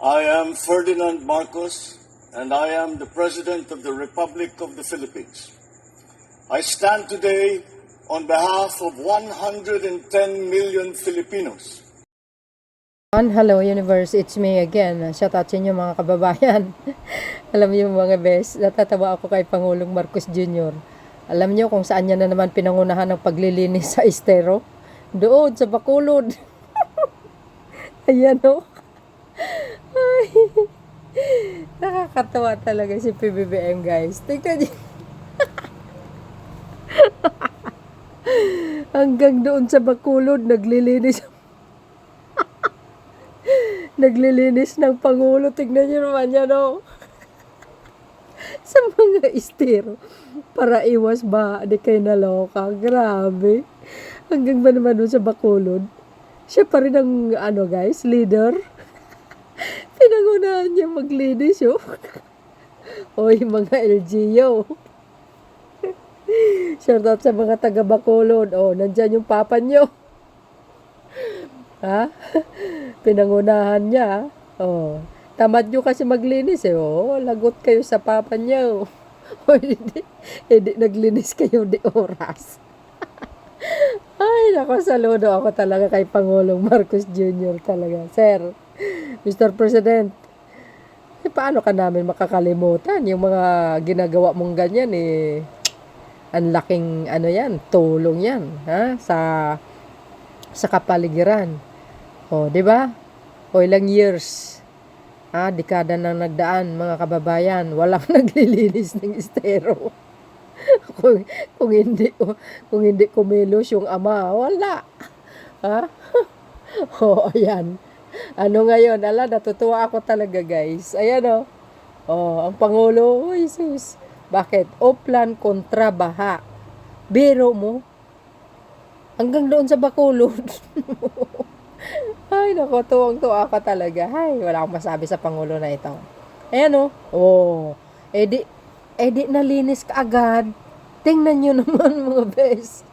I am Ferdinand Marcos, and I am the President of the Republic of the Philippines. I stand today on behalf of 110 million Filipinos. Hello universe, it's me again. Shout out sa inyo mga kababayan. Alam niyo mga best, natatawa ako kay Pangulong Marcos Jr. Alam niyo kung saan niya na naman pinangunahan ng paglilinis sa estero? Doon sa Bacolod. Ayan o. Ay, nakakatawa talaga si PBBM guys. Tingnan niyo. Hanggang doon sa Bacolod, naglilinis ng Pangulo. Tignan nyo naman yan, no? Sa mga estero. Para iwas ba, di kayo naloka. Grabe. Hanggang ba naman doon sa Bacolod? Siya pa rin ang, guys, leader. Pinangunahan niya maglinis, oh. Oy, mga LGU. Shout out sa mga taga Bacolod. Oh, nandyan yung papa nyo. Ha? Pinangunahan niya. Oh, tamad nyo kasi maglinis eh. Oh, lagot kayo sa papa niyo. Oh, hindi naglinis kayo di oras. Ay, nako, saludo ako talaga kay Pangulong Marcos Jr. talaga. Sir, Mr. President, paano ka namin makakalimutan? Yung mga ginagawa mong ganyan eh, ang laking tulong yan, ha? Sa kapaligiran. O, di ba? O, ilang years, dekada nang nagdaan, mga kababayan, walang naglilinis ng estero. kung hindi kumilos yung ama, wala. Ha? O, ayan. Ano ngayon? Natutuwa ako talaga, guys. Ayan, o. O, ang Pangulo, oh, Jesus. Bakit? Oplan kontra baha. Biro mo. Hanggang doon sa Bacolod. Ay, naku, tuwang-tuwa ka talaga. Ay, wala akong masabi sa Pangulo na ito. Ayan, o. Oh. Edi nalinis ka agad. Tingnan nyo naman, mga bes.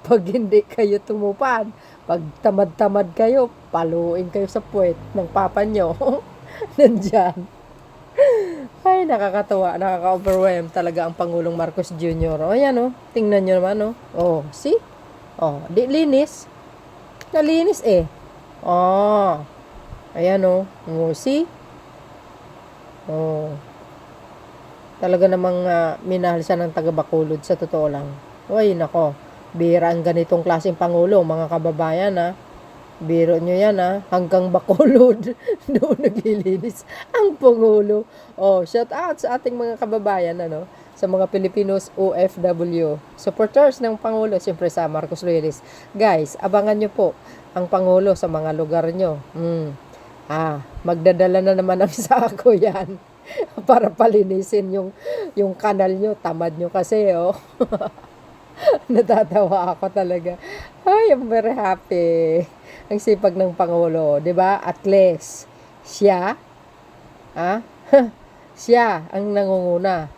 Pag hindi kayo tumupad, pag tamad-tamad kayo, paluin kayo sa puwet ng papa nyo. Nandyan. Ay, nakakatawa, nakaka-overwhelm talaga ang Pangulong Marcos Jr. O, ayan, o. Tingnan nyo naman, o. Oh, see? Oh, di linis. Nalinis eh. Oh. Ayan, o. Oh, see? Oh. Talaga namang minahal siya ng taga Bacolod sa totoo lang. Uy, nako. Bira ang ganitong klaseng Pangulo, mga kababayan, ha. Biro nyo yan, ha. Hanggang Bacolod. Doon naglilinis ang Pangulo. Oh, shout out sa ating mga kababayan, sa mga Filipinos OFW. Supporters ng Pangulo, siyempre sa Marcos Reyes. Guys, abangan nyo po ang Pangulo sa mga lugar nyo. Magdadala na naman ng sako yan. Para palinisin yung kanal nyo. Tamad nyo kasi, oh. Natatawa ako talaga. Ay, I'm very happy. Ang sipag ng Pangulo, 'di ba? At least siya siya ang nangunguna.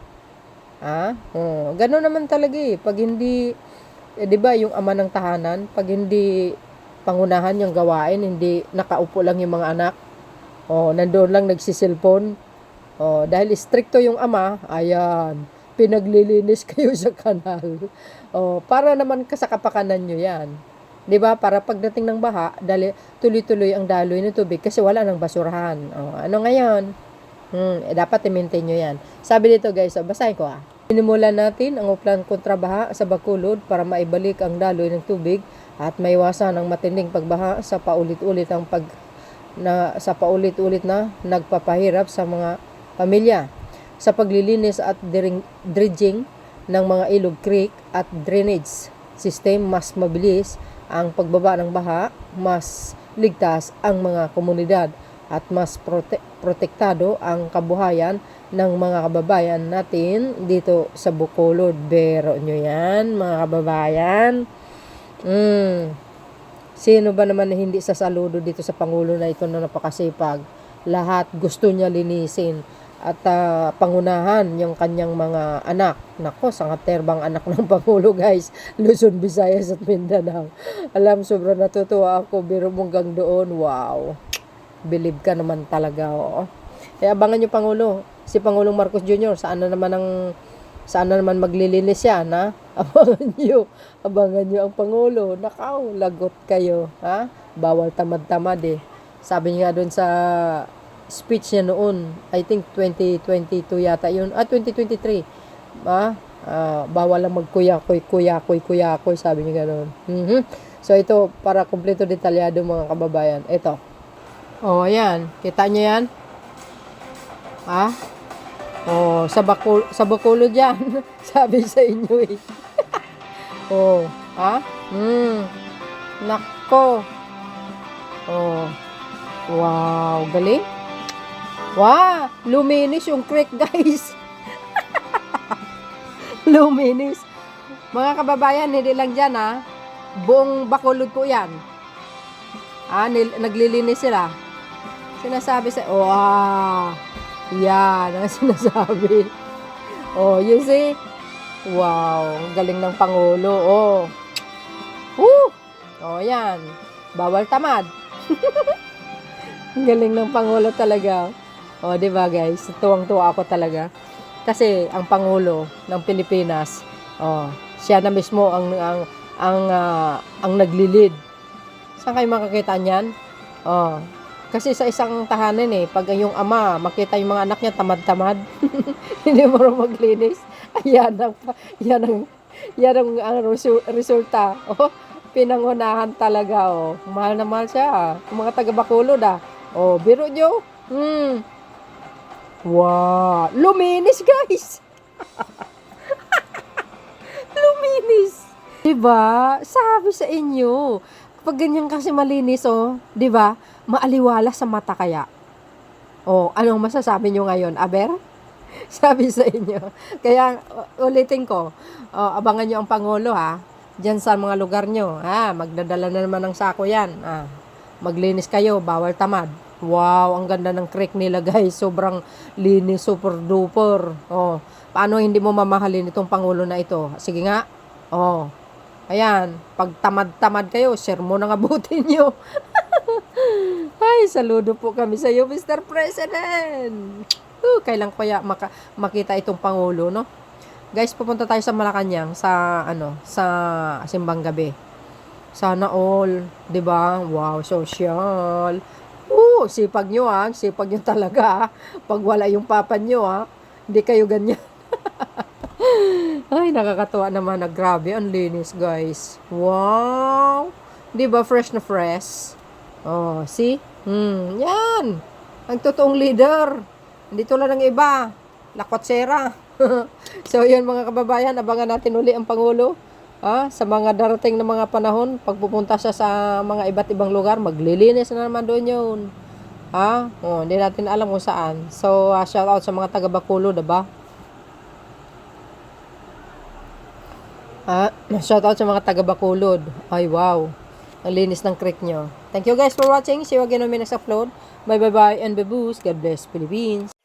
Gano'n naman talaga eh. Pag hindi 'di ba, yung ama ng tahanan, pag hindi pangunahan yung gawain, hindi nakaupo lang yung mga anak. Oh, nandoon lang nagsiselfon. Oh, dahil stricto yung ama, ayan, pinaglilinis kayo sa kanal. Oh, para naman sa kapakanan nyo yan. 'Di ba? Para pagdating ng baha, tuloy-tuloy ang daloy ng tubig kasi wala nang basurahan. Oh, ano ngayon? Dapat i-maintain nyo yan. Sabi dito guys, basahin ko Sinimulan natin ang uplan kontra baha sa Bacolod para maibalik ang daloy ng tubig at maiwasan ang matinding pagbaha sa paulit-ulit na nagpapahirap sa mga pamilya. Sa paglilinis at dredging ng mga ilog, creek at drainage system, mas mabilis ang pagbaba ng baha, mas ligtas ang mga komunidad at mas protektado ang kabuhayan ng mga kababayan natin dito sa Bacolod. Bero nyo yan, mga kababayan. Sino ba naman na hindi sasaludo dito sa Pangulo na ito na napakasipag? Lahat gusto niya linisin at pangunahan yung kanyang mga anak. Nako, sangaterbang anak ng Pangulo guys. Luzon, Visayas at Mindanao. Alam, sobrang natutuwa ako. Biro mong gang doon. Wow. believe ka naman talaga, oo. Eh, abangan nyo, Pangulo. Si Pangulong Marcos Jr., saan na naman maglilinis yan, ha? Abangan nyo ang Pangulo. Nakaw, lagot kayo, ha? Bawal tamad-tamad, eh. Sabi niya doon sa speech niya noon, I think 2022 yata yun, 2023, bawal lang magkuyakoy, sabi niya gano'n. So, ito, para kumpleto detalyado mga kababayan, ito. Oh, ayan, kita niyo yan? Ha? Oh, sa Bacolod yan. Sabi sa inyo, eh. Oh, ha? Nako. Oh, wow, galing. Wow, luminis yung creek, guys. Luminis. Mga kababayan, hindi lang dyan, ha. Buong Bacolod po yan. Naglilinis sila. Sinasabi sa... Wow. Yan, ang sinasabi. Oh, you see? Wow, galing ng Pangulo. Oh. Woo! Oh, yan. Bawal tamad. Galing ng Pangulo talaga. O, di ba guys? Tuwang-tuwa ako talaga. Kasi ang Pangulo ng Pilipinas, siya na mismo ang naglilid. Saan kayo makakita niyan? Kasi sa isang tahanan pag yung ama, makita yung mga anak niya tamad-tamad, hindi mo rin maglinis. Yan ang resulta. Pinangunahan talaga. Mahal na mahal siya. Mga taga-Bacolod biro nyo. Wow. Luminis, guys. Luminis. Diba? Sabi sa inyo. Pag ganyan kasi malinis, diba? Maaliwala sa mata kaya. Anong masasabi nyo ngayon, Aber? Sabi sa inyo. Kaya, ulitin ko. Abangan nyo ang Pangulo, ha? Diyan sa mga lugar nyo. Magdadala na naman ng sako yan. Maglinis kayo, bawal tamad. Wow, ang ganda ng creek nila, guys. Sobrang linis, super duper. Paano hindi mo mamahalin itong Pangulo na ito? Sige nga. Ayan, pag tamad-tamad kayo, share mo na abutin nyo. Ay, saludo po kami sa iyo, Mr. President. Kailan kaya makita itong Pangulo, no? Guys, pupunta tayo sa Malacanang sa Simbang Gabi. Sana all, 'di ba? Wow, social. Sipag nyo sipag nyo talaga. Pag wala yung papa nyo hindi kayo ganyan. Ay, nakakatuwa naman grabe, ang linis, guys. Wow! 'Di ba fresh na fresh? See? Yan. Ang totoong leader. Hindi tulad ng iba. Lakwatsera. So, yun mga kababayan, abangan natin uli ang Pangulo. Sa mga darating na mga panahon, pagpupunta siya sa mga iba't ibang lugar, maglilinis na naman doon yun. Hindi natin alam kung saan. So, shout out sa mga taga Bacolod, diba? Shout out sa mga taga Bacolod. Ay, wow. Ang linis ng creek nyo. Thank you guys for watching. See you again on my next upload. Bye, and baboos. God bless Philippines.